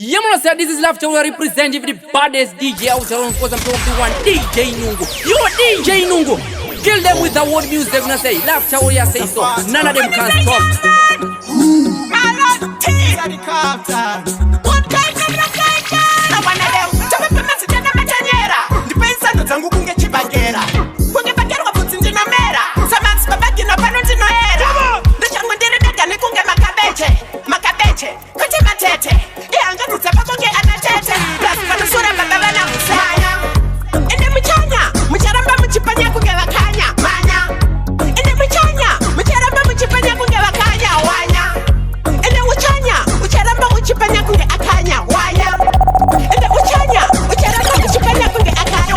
Yeah, man, say this is Laughter. We are representing the baddest DJ out there on cause I'm talking to one DJ Nungu. You are DJ Nungu. Kill them with the word music. When I say Laughter, we say so. None of them can stop. What kind of location? I wanna know. Tell me, message in the Metaniera. Depends on the Zangu Kunga Chibagera. Kunga Bagera puts in the Mera. Samans Babaki no Panunzi no era. The Changu did it again. Kunga Macabeche. Kuti Matete. Yanga to Tabakoke and a tete. Plus Panasura Babana Musaya. And then Michanya. Mucharamba Muchipanya Kunga Kanya. Manya. And then Michanya. Mucharamba Muchipanya Kunga Kanya. Wanya. And then Uchanya. Ucharamba Uchipanya Kunga Akanya. Wanya. And then Uchanya. Ucharamba Uchipanya Kunga Akanya.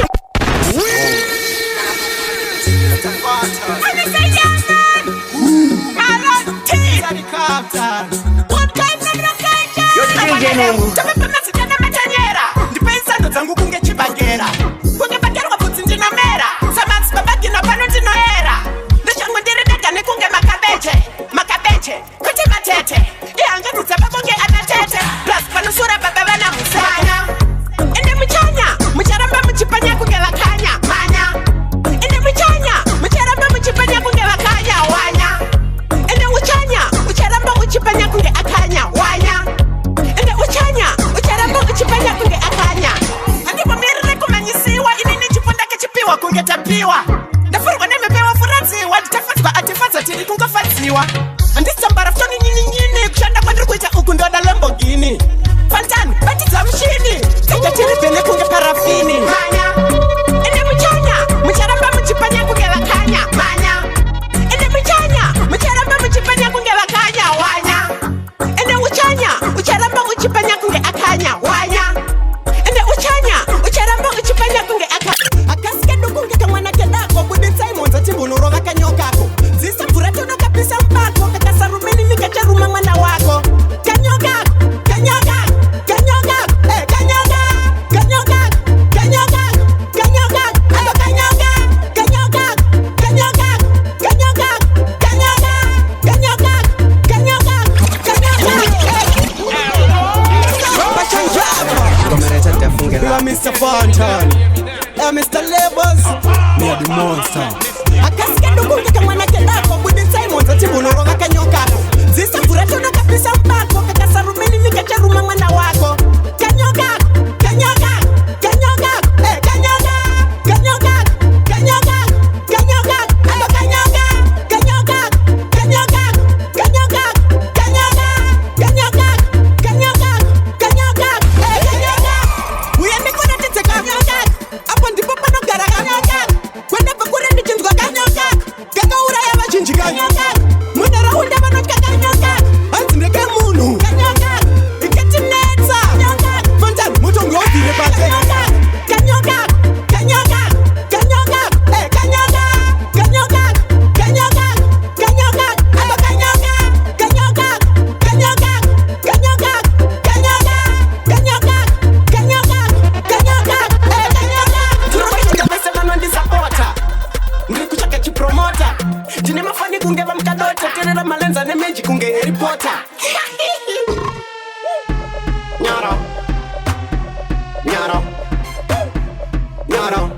And say yes, man. What kind of location? You're DJ Nungu. Tell me, message in the Metaniera. Depends on the Zangu Kunga Chibagera. Kunga Bagera puts in the Mera. Samans Babaki no Panunzi no era. The Changu did it again. Kunga Macabeche. Kuti Matete. Yanga to Tabakoke and a tete. Plus Panasura Babana Musaya. And then Michanya. Mucharamba Muchipanya Kunga Kanya. Manya. And then Michanya. Mucharamba Muchipanya Kunga Kanya. Wanya. And then Uchanya. Ucharamba Uchipanya Kunga Akanya. Wanya. And then Uchanya. Ucharamba Uchipanya Kunga Akanya. And then Pamira kumanyisiwa inini chipunda kechipiwa kunga tapiwa. Ndafurwa nemepewa furanzi waditafatwa atifaza tiri kunga fatiwa. Andisambara ftoni nyini kushanda kwandru kuita ukundona Lamborghini. Fantan, batiza mshini. Sika tiri pele kunga parafini. Manya. Ende Muchanya. Mucharamba Muchipanya kunga Kanya. Manya. Ende Muchanya. Mucharamba Muchipanya kunga Kanya. Wanya. Ende Uchanya. Ucharamba Uchipanya kunga Akanya. Wanya. Ende Uchanya. Ucharamba Uchipanya kunga Akanya. Akasike nukunga kamwana kedako. Bude Simons atimbuluro vakanyokako. Zisa furato no kapisa mpako. Kakasa rumeni nikacha rumangwana wako. Kanyoka. Kanyoka. Kanyoka. Kanyoka. Kanyoka. Kanyoka. Kanyoka. Aba kanyoka. Kanyoka. Kanyoka. Kanyoka. Kanyoka. Kanyoka. Kanyoka. Kanyoka. Mr. Fontan, Mr. Labels, me are the monster. Akasikia ndugu kamwana kedako, bude Simons atimbuluro vakanyokako. Zisa furato no kapisa mpako, kakasa rumeni nikacha rumangwana wako. Kanyoka. Kanyoka. Kanyoka. Kanyoka. Kanyoka. Kanyoka. Kanyoka. Aba kanyoka. Kanyoka. Kanyoka. Kanyoka. Kanyoka. Kanyoka. Kanyoka. Kanyoka. Kanyoka. Uyende kona tete kanyoka. Apo ndipo panogara kanyoka. Kwenda pakure ndichinzwa kanyoka. Kakauraya vachinji kanyoka. Munara hunda vanotya kanyoka. Hanzi ndeke munhu kanyoka. Iketinetsa kanyoka. Fontan mutongo ovile pake kanyoka. Kanyoka. Kanyoka. Kanyoka. Kanyoka. Kanyoka. Kanyoka. Aba kanyoka. Kanyoka. Kanyoka. Kanyoka. Kanyoka. Kanyoka. Kanyoka. Kanyoka. Kanyoka. Turokeshika pesa mano ndisapota. Ndikuchaka chipromota. Jine mafani kunge vamkadota. Terera malenza nemeji kunge Harry Potter. Nyaro. Nyaro. Nyaro.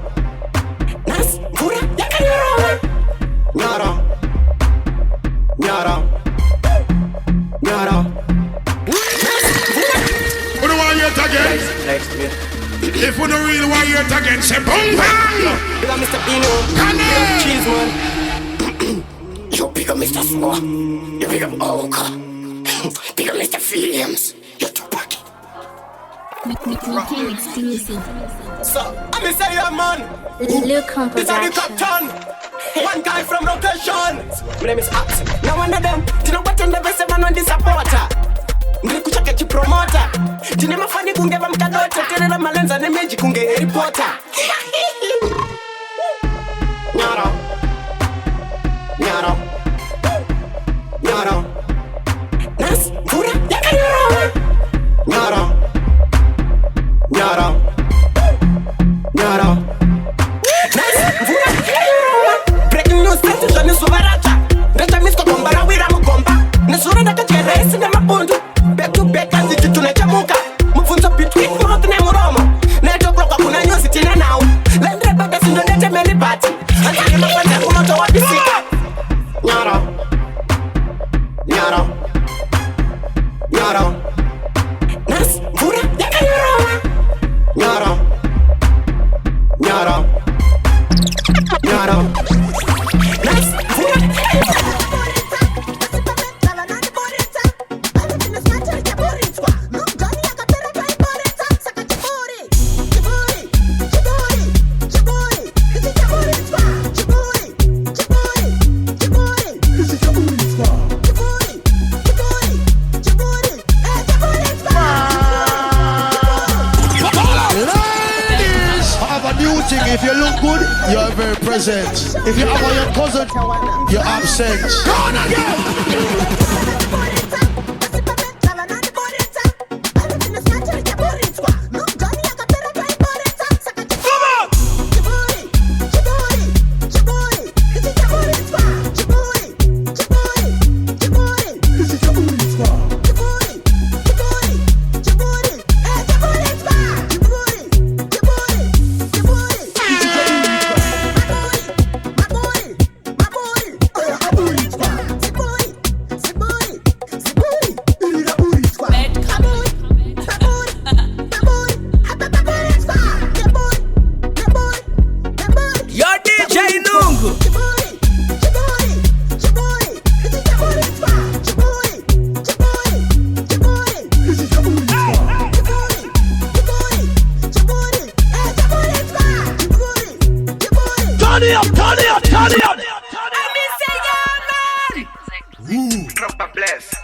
Nas pura yakanyaro. Nyaro. Nyaro. Nyaro. Who do want it again? Next to me. If you don't really want it again, say boom bang! Big up Mr. Bino. Come on. Cheese man. You big up Mr. Smoke. You big up Oak. Big up Mr. Williams. You Tupac. Nickname exclusive. So, I'm gonna say yeah man. Luke This is the Production. captain. One guy from location. My name is Ax. Now one of them. Do you know what? Never say man on the supporter. Ndikuchaka chipromota. Jine mafani kunge vamkadota. Terera malenza nemeji kunge Harry Potter. Nyaro. Nyaro. Nyaro. Nas pura yakanyaro. Nyaro. Nyaro. Nyaro. Nas pura yakanyaro. Breaking news station is subarata. Reta misko kombara wira mugomba. Nesura ndakajere sina mapundu. Back to back as it tunachamuka. thing, if you look good, you're very present. If you have your cousin, you're absent. Go on again!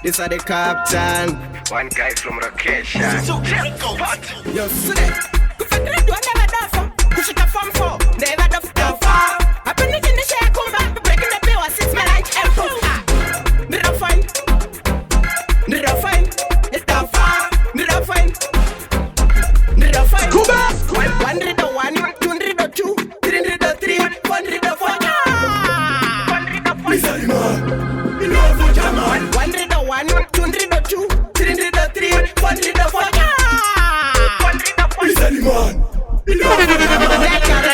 This are the captain. One guy from Rakesh. Yo, see that? Do I never done for? Push it up from four. Never done for far. I've been in the share, come back. Breaking the bill, 6 my life and proof. Did I find? Did I find? It's down far. Did I find? Did I find? Come back! 101, 202, 303, 104. 104. Listen, man. You know what I'm on. 101, 202, 303, 104. Listen, man. You know what I'm on.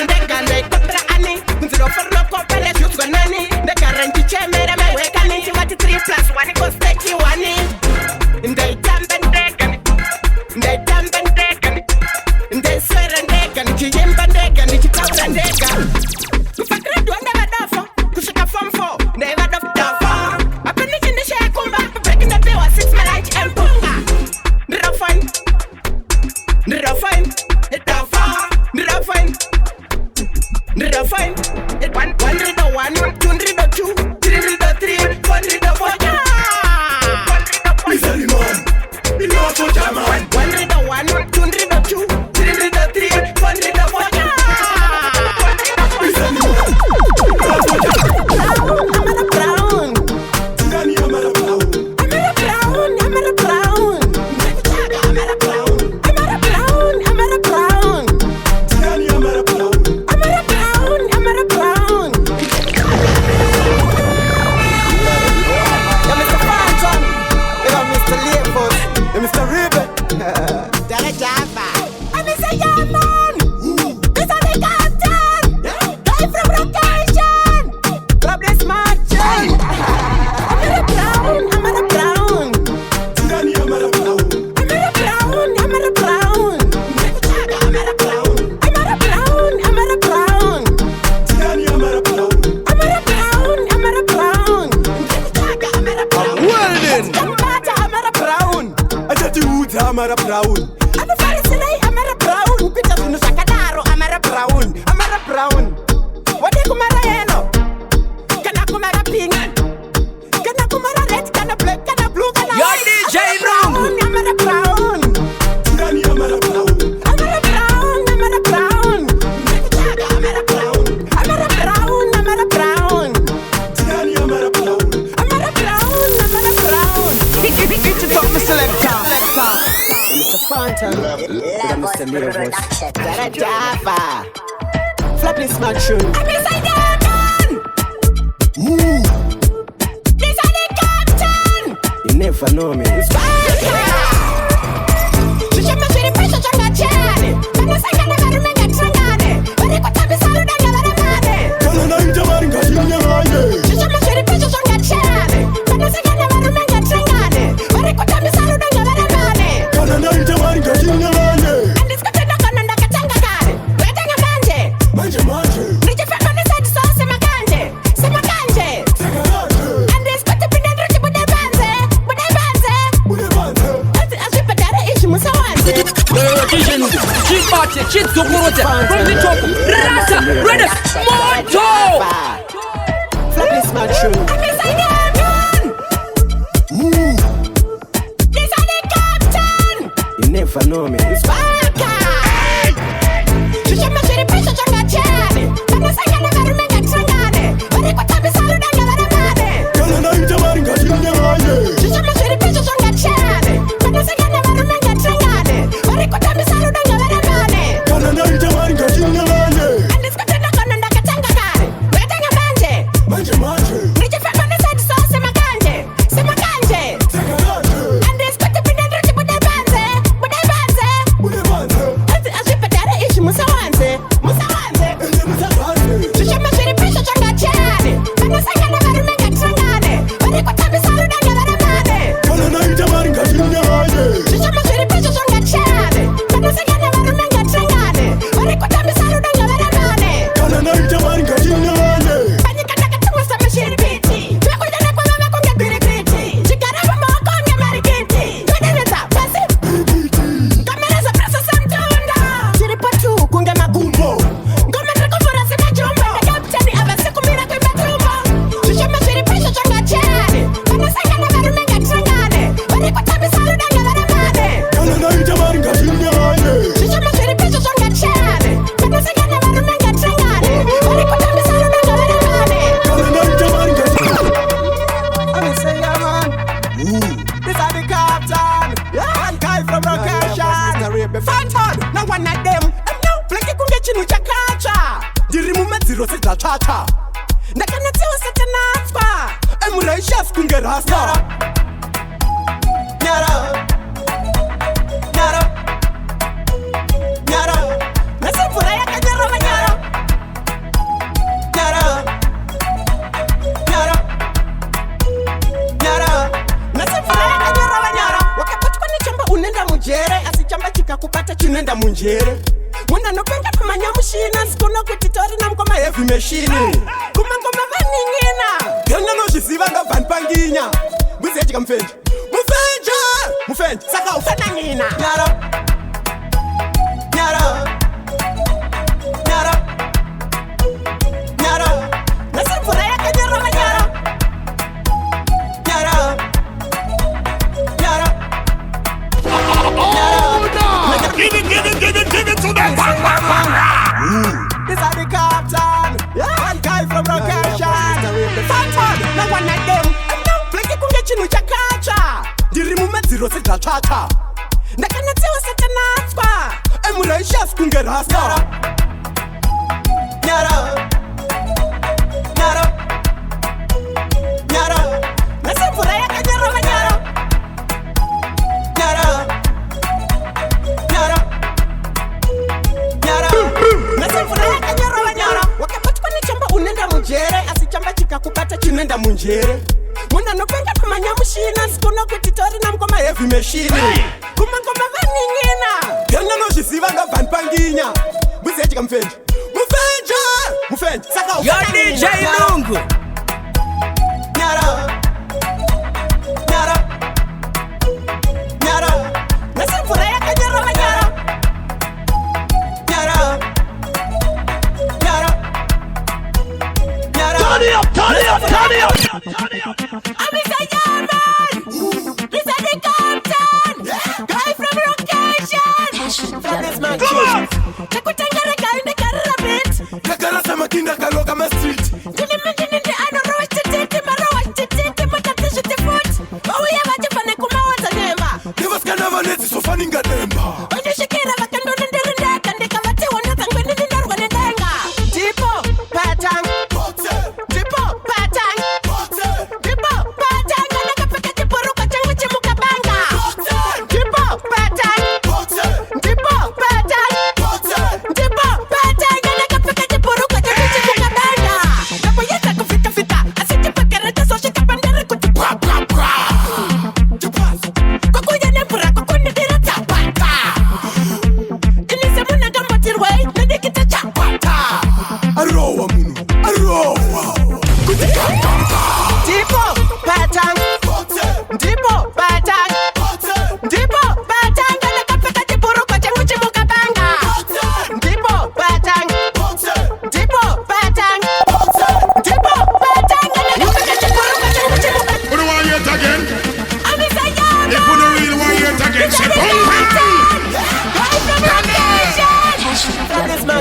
Tipo,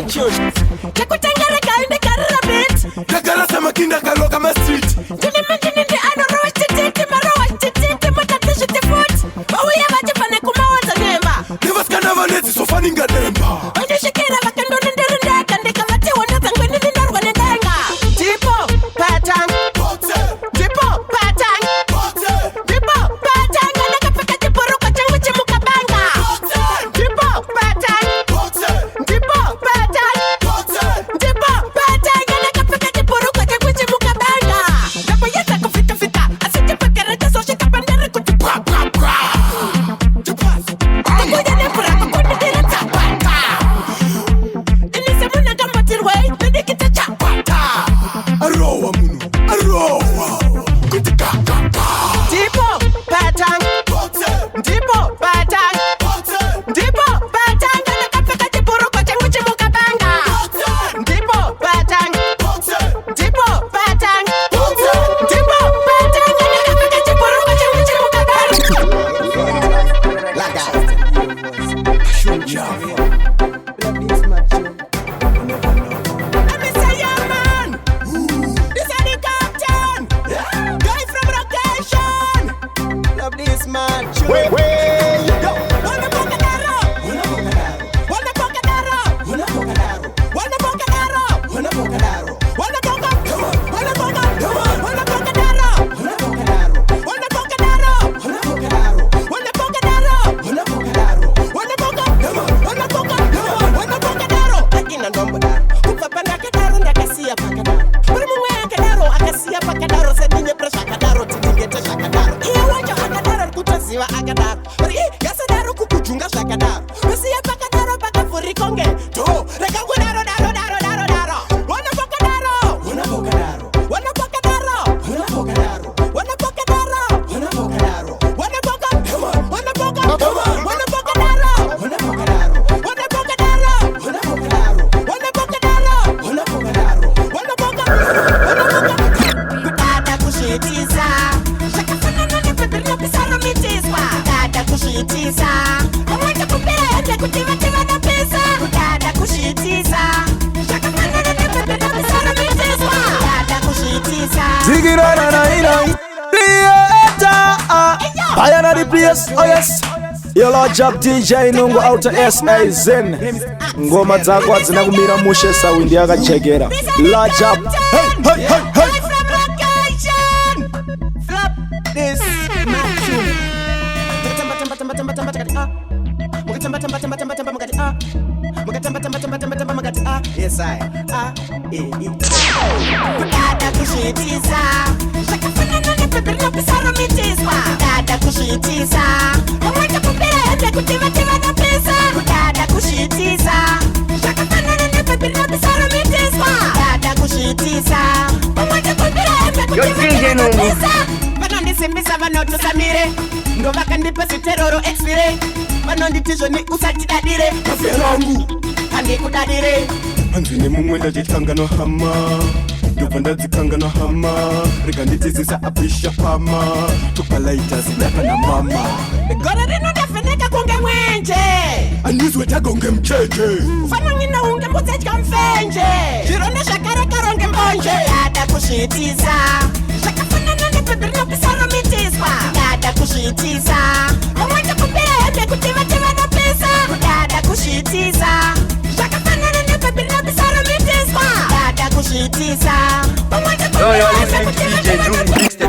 tune. Chakutangara kainde karabit. Kakara sama kinda kaloka ma street. Jini manjini ndi anoro tititi maro tititi matatisha tifut. Bawuya bajifane kumawaza nemba. Nevas kanava neti sofaninga nemba. Ondi shikira bakando ndirinde kandi kamati wana tangweni nindarwa nendenga. Tipo patang. Tipo patang. Tipo patang kana kapaka tipuru kwa changu chimuka banga. Tipo patang. Tipo patang. Tipo patang kana kapaka tipuru kwa changu chimuka banga. Dapo yeta kufita fita asiti pakara taso shika pandere kuti pra pra pra. Takuja nepura kukundi dira tapata. Inise muna gambatirwe nidikita chapata. Arowa munu, arowa. Kuti kakapa. Tipo patang. Tipo patang. Tipo patang kana kapaka tipuru kwa changu chimuka banga. Tipo patang. Tipo patang. Tipo patang kana kapaka tipuru kwa changu chimuka banga. Let me say, yeah, man. This is the captain. Guy from location. Love this man. Wait. Yo, wanna Bocadaro. Wanna Bocadaro. Wanna Bocadaro. Wanna Bocadaro. Wanna Bocadaro. Wanna Bocadaro. Wanna Bocadaro. Come on. Wanna Bocadaro. Come on. Wanna Bocadaro. Wanna Bocadaro. Wanna Bocadaro. Wanna Bocadaro. Wanna Bocadaro. Wanna Bocadaro. Wanna Bocadaro. Come on. Wanna Bocadaro. Wanna Bocadaro. Akina ndombo da. Kupapanda kadaro ndakasia pakadaro. Buri mumwe akadaro akasia pakadaro sedinye presha kadaro tidingete shakadaro. Iya wacho akadaro kutaziwa akadaro. Buri gasadaro kukujunga shakadaro. Basiya pakadaro pakafurikonge. To rekangudaro daro daro daro daro. Wanna Bocadaro. Wanna Bocadaro. Wanna Bocadaro. Wanna Bocadaro. Wanna Bocadaro. Wanna Bocadaro. Wanna Bocadaro. Come on. Wanna Bocadaro. Come on. Wanna Bocadaro. Wanna Bocadaro. Wanna Bocadaro. Wanna Bocadaro. Wanna Bocadaro. Wanna Bocadaro. Wanna Bocadaro. Kudada kushitiza. Shakafana nani pepirina pisaro mitiswa. Kudada kushitiza. Amwacha kupenda kutimatima na pesa. Kudada kushitiza. Shakafana nani pepirina pisaro mitiswa. Kudada kushitiza. I am the place, oh yes. Your Lord Job DJ Nungu out to SA Zen. Ngoma zako hazina kumira mushe sawindi yakachekera. Lord Job. Hey. Guy from location. Flop this tune. Yes, Kudada kushitiza. Shakafana nani pepirina pisaro mitiswa. Kudada kushitiza. Amwacha kupenda kutimatima na pesa. Kudada kushitiza. Shakafana nani pepirina pisaro mitiswa. Kudada kushitiza. Amwacha kupenda kutimatima na pesa. Vanondisimbisa vanotusamire. Ndo vakandipa siteroro expire. Vanonditizvo ni usatidadire. Maferangu handikudadire. Anzine mumwe ndachitanga no hama. Ndobva ndadzikanga no hama. Rega nditizisa apisha pama. Tokalaita zinaka na mama. Gore rino ndafaneka kunge mwenje. Andizwe tagonge mcheche. Ufana ngina unge mbudzedya mfenje. Zvironda zvakarekaro nge mbonje. Dada kushitiza. Zvakafanana nepepirino pisaro mitiswa. Dada kushitiza. Amwacha kupenda kutimatima na pesa. Dada kushitiza. Zvakafanana nepepirino pisaro mitiswa. Dada kushitiza. Amwacha kupenda kutimatima na pesa.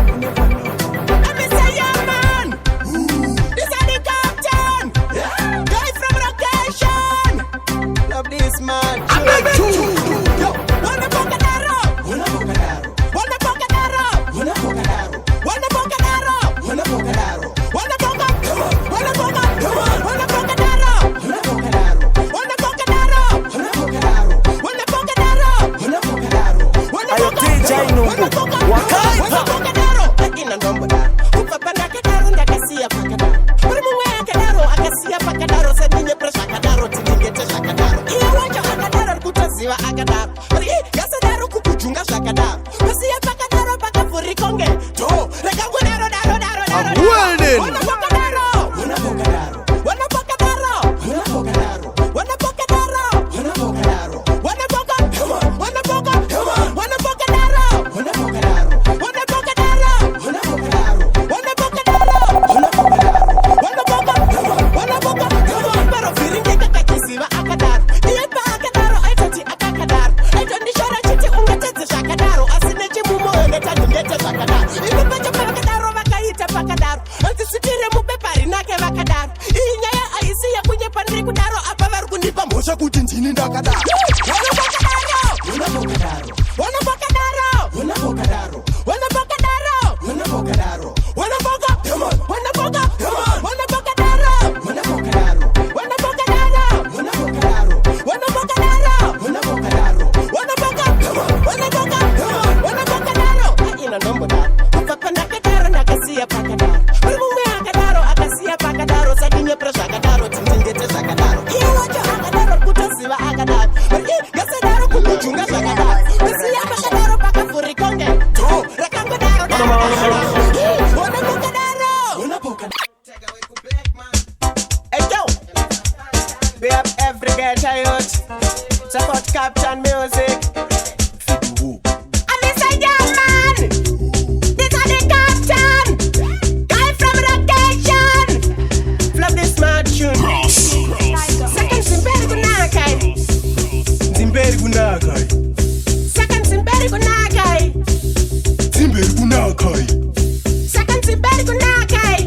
Let me say, yeah, man. This is the captain. Guy from location. Love this man. I make two. Yo, wanna Bocadaro. Wanna Bocadaro. Wanna Bocadaro. Wanna Bocadaro. Wanna Bocadaro. Wanna Bocadaro. Wanna Bocadaro. Come on. Wanna Bocadaro. Come on. Wanna Bocadaro. Wanna Bocadaro. ndingete zvakadaro inopacha pavakadaro vakaita pakadaro anzisitire mupepa rinake vakadaro iyi nyaya aisi yekunyepa ndiri kudaro apa vari kundipa mhosva kuti ndini ndakadaro Support Captain Music. And this is your man. This is the Captain. Guy from Rotation. Flop this mad tune. Second Zimberi Gunakai. Zimberi Gunakai. Second Zimberi Gunakai. Zimberi Gunakai. Second Zimberi Gunakai.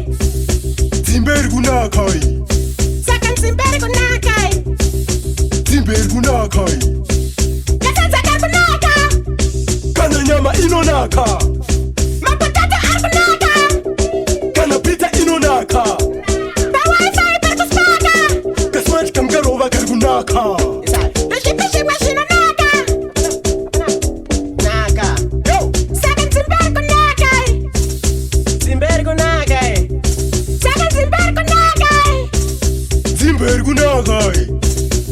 Zimberi Gunakai. Second Zimberi Gunakai. Zimberi Gunakai. Second Gunaka. Kana nyama inonaka. Mapotata arkunaka. Kana pizza inonaka. The Wi-Fi perkuspaka. Kasmach kamgarova kargunaka. Pishi machine naka. Naka. Yo. Second Zimberi Gunakai. Zimberi Gunakai. Second Zimberi Gunakai. Zimberi Gunakai.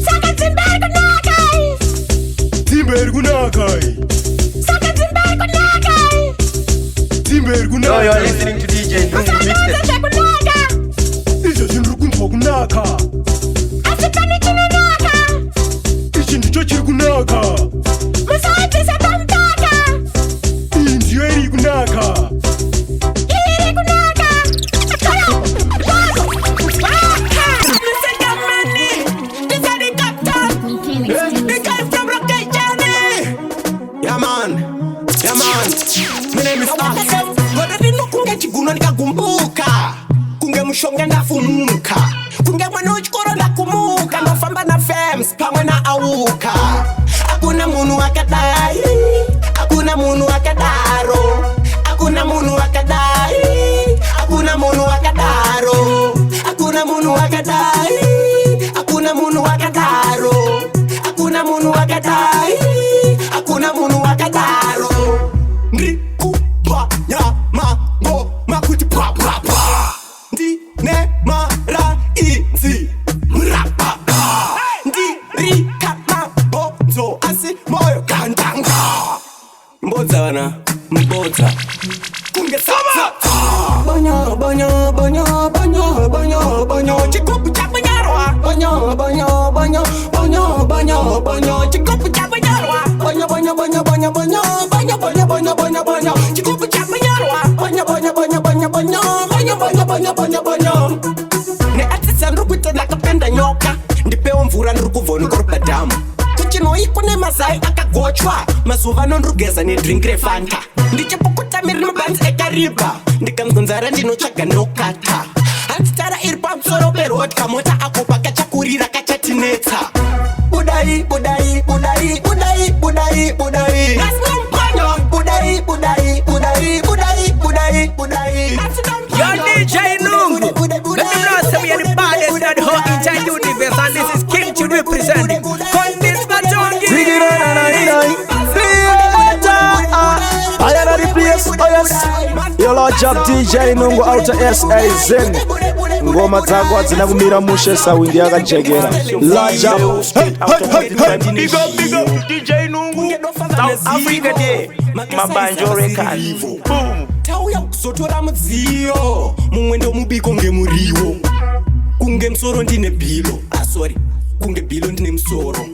Second Zimberi Gunakai. Zimberi Gunakai. Second Zimberi Gunakai. Zimberi Gunakai. You're listening to DJ Nungu Mixtape. Gunaga. Izo zvinhu kunzwa kunaka. Asipani chinonaka. Ichi ndicho chiri kunaka. Musaipisa pamtaka. Iyi ndiyo iri kunaka. Iri kunaka. Yeah man. My name is Awesome. Godadino kunge chiguno nikagumbuka. Kunge mushonga ndafumuka. Kunge mwana uchikoro ndakumuka. Ndofamba na fems pamwe na auka. Hakuna munu akadai. Hakuna munu akadaro. Hakuna munu akadai. Hakuna munu akadaro. Hakuna munu akadai. Hakuna munu akadaro. Hakuna munu akadai. Hakuna munu akadaro. Ndikupa nyama ngoma kuti pa pa pa. Ndine mara inzi mrapa. Ndirika mabonzo asi moyo kandanga. Mbodzana mbodza. Kunge sasa. Bonyo bonyo bonyo bonyo bonyo bonyo chikupu cha bunyarwa. Bonyo bonyo bonyo bonyo bonyo bonyo chikupu cha bunyarwa. Bonyo bonyo bonyo bonyo bonyo bonyo bonyo bonyo bonyo bonyo chikupu cha bunyarwa. Bonyo bonyo bonyo bonyo bonyo bonyo bonyo bonyo bonyo bonyo. Ne atisa nrukuita nakapenda nyoka. Ndipewa mvura nrukuvona korobadamu. Kuchinoiko nemazai akagochwa. Mazuva nondrugeza nedrink refanta. Ndichapokutamirira mabanzi ekariba. Ndikanzonzara ndinotsvaga nokata. Handitara iri pamusoro perod kamota akopa kachakurira kachatinetsa. Budai budai budai budai budai budai. Nasinompanyo. Budai budai budai budai budai budai. Yo, DJ Nungu. Let me know some of the baddest that hot inside the universe, and this is King to represent. Condis Majongi. Bring it on. I am the place, oh yes. Your Lord Job DJ Nungu out of SA Zen. Ngoma zako hazina kumira mushe sawindi yakajegera. Lord Job. Big up DJ Nungu. South Africa Day. Mabanjo Records. Boom. Tauya kuzotora mudziyo mumwendo mubiko ngemuriwo kunge musoro ndine bhilo sorry kunge bhilo ndine musoro